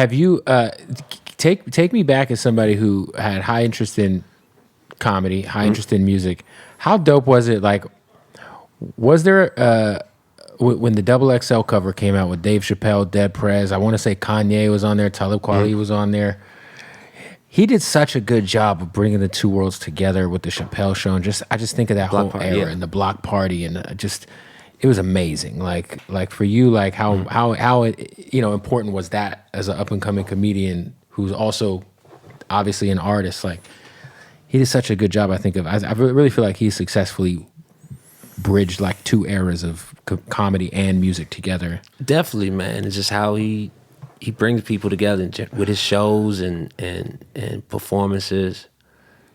Have you take me back as somebody who had high interest in comedy, high interest in music. How dope was it? Like, was there when the Double XL cover came out with Dave Chappelle, Dead Prez? I want to say Kanye was on there, Talib Kweli was on there. He did such a good job of bringing the two worlds together with the Chappelle show, and I just think of that whole era and the block party, and it was amazing. Like for you, like how it, important was that as an up and coming comedian who's also obviously an artist? Like, he did such a good job. I really feel like he successfully bridged like two eras of comedy and music together. Definitely, man. It's just how he brings people together with his shows and performances.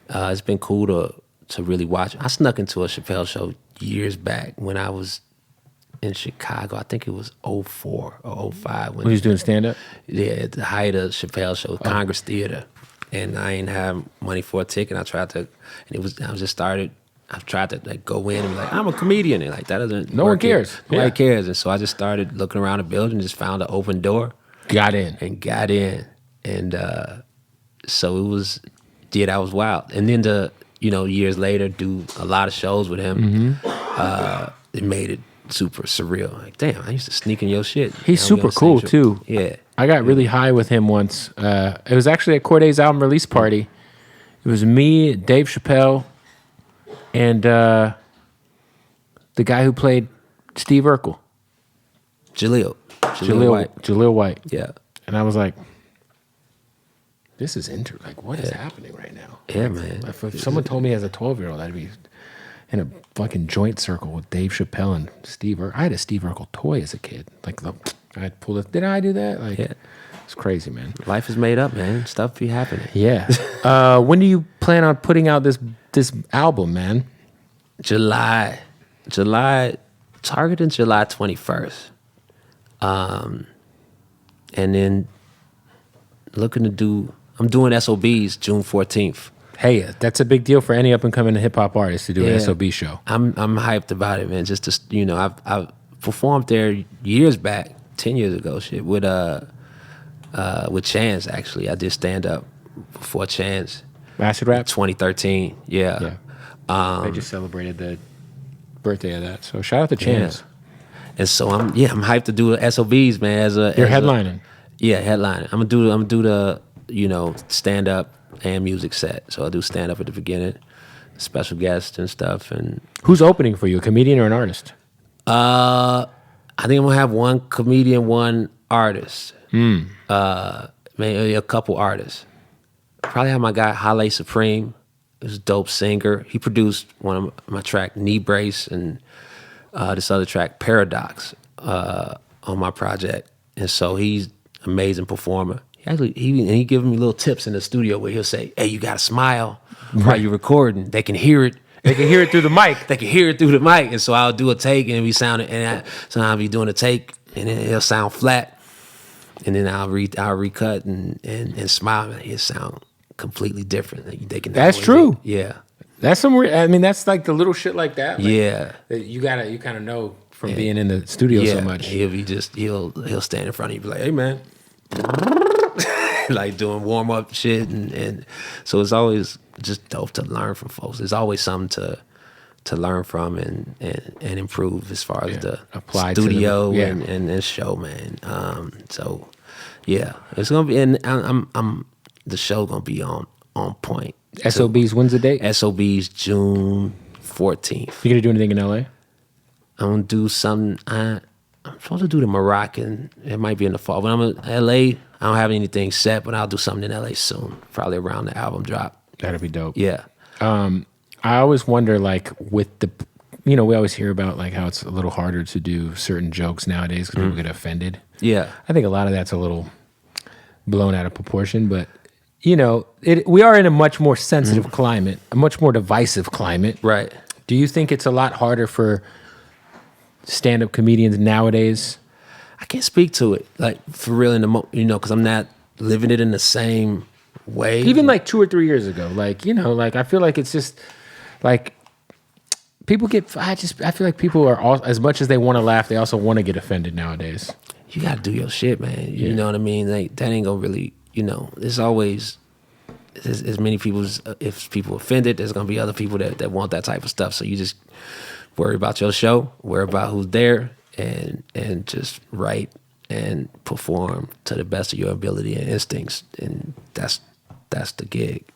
It's been cool to really watch. I snuck into a Chappelle show years back when I was in Chicago. I think it was 04 or 05. When he was doing stand-up? Yeah, at the height of Chappelle show, Congress Theater. And I ain't have money for a ticket. I tried to like go in and be like, I'm a comedian. And like, that doesn't No one cares. Nobody cares. And so I just started looking around the building, just found an open door. Got in. And so it was, that was wild. And then years later, do a lot of shows with him. It made it super surreal. Like, damn, I used to sneak in your shit. He's super cool too. Yeah. I got really high with him once. It was actually at Corday's album release party. It was me, Dave Chappelle, and the guy who played Steve Urkel. Jaleel White. Yeah. And I was like, this is like, what is happening right now? Yeah, man. If someone told me as a 12-year-old I'd be in a fucking joint circle with Dave Chappelle and Steve Urkel. I had a Steve Urkel toy as a kid. Like, I'd pull it. Did I do that? Like, it's crazy, man. Life is made up, man. Stuff be happening. Yeah. When do you plan on putting out this album, man? July, targeting July 21st. And then I'm doing SOBs June 14th. Hey, that's a big deal for any up-and-coming hip-hop artist to do an SOB show. I'm hyped about it, man. Just to, I've performed there years back, 10 years ago, shit, with Chance, actually. I did stand-up before Chance. Acid Rap? 2013, yeah. They just celebrated the birthday of that, so shout out to Chance. Yeah. And so I'm hyped to do the SOBs, man. You're headlining. Headlining. I'm gonna do the stand-up and music set. So I'll do stand-up at the beginning, special guests and stuff. And who's opening for you, a comedian or an artist? I think I'm gonna have one comedian, one artist. Maybe a couple artists. Probably have my guy Halle Supreme. He's a dope singer. He produced one of my track, Knee Brace, and this other track, Paradox, on my project. And so he's an amazing performer. He giving me little tips in the studio where he'll say, hey, you gotta smile while you're recording. They can hear it. They can hear it through the mic. They can hear it through the mic. And so I'll do a take and so I'll be doing a take and then it'll sound flat. And then I'll recut and smile and it'll sound completely different. That's true. Yeah. That's that's like the little shit like that. Like, yeah. That you kind of know from being in the studio so much. He'll stand in front of you and be like, hey man. Like doing warm up shit and so it's always just dope to learn from folks. There's always something to learn from and improve as far as the studio and show, man. So yeah, it's gonna be, and I'm the show gonna be on point. SOBs, when's the date? SOBs June 14th. You gonna do anything in LA? I'm gonna do something. I'm supposed to do the Moroccan. It might be in the fall. When I'm in LA, I don't have anything set, but I'll do something in LA soon, probably around the album drop. That'd be dope. Yeah. I always wonder, like, with the, we always hear about, like, how it's a little harder to do certain jokes nowadays because people get offended. Yeah. I think a lot of that's a little blown out of proportion, but, we are in a much more sensitive climate, a much more divisive climate. Right. Do you think it's a lot harder for stand-up comedians nowadays? I can't speak to it, like, for real, because I'm not living it in the same way. Even like 2 or 3 years ago, like, like I feel like it's just like people get. I feel like people are all, as much as they want to laugh, they also want to get offended nowadays. you got to do your shit, man. You know what I mean? Like, that ain't gonna really, there's always as many people if people offended, there's gonna be other people that want that type of stuff. So you just worry about your show, worry about who's there, and just write and perform to the best of your ability and instincts, and that's the gig.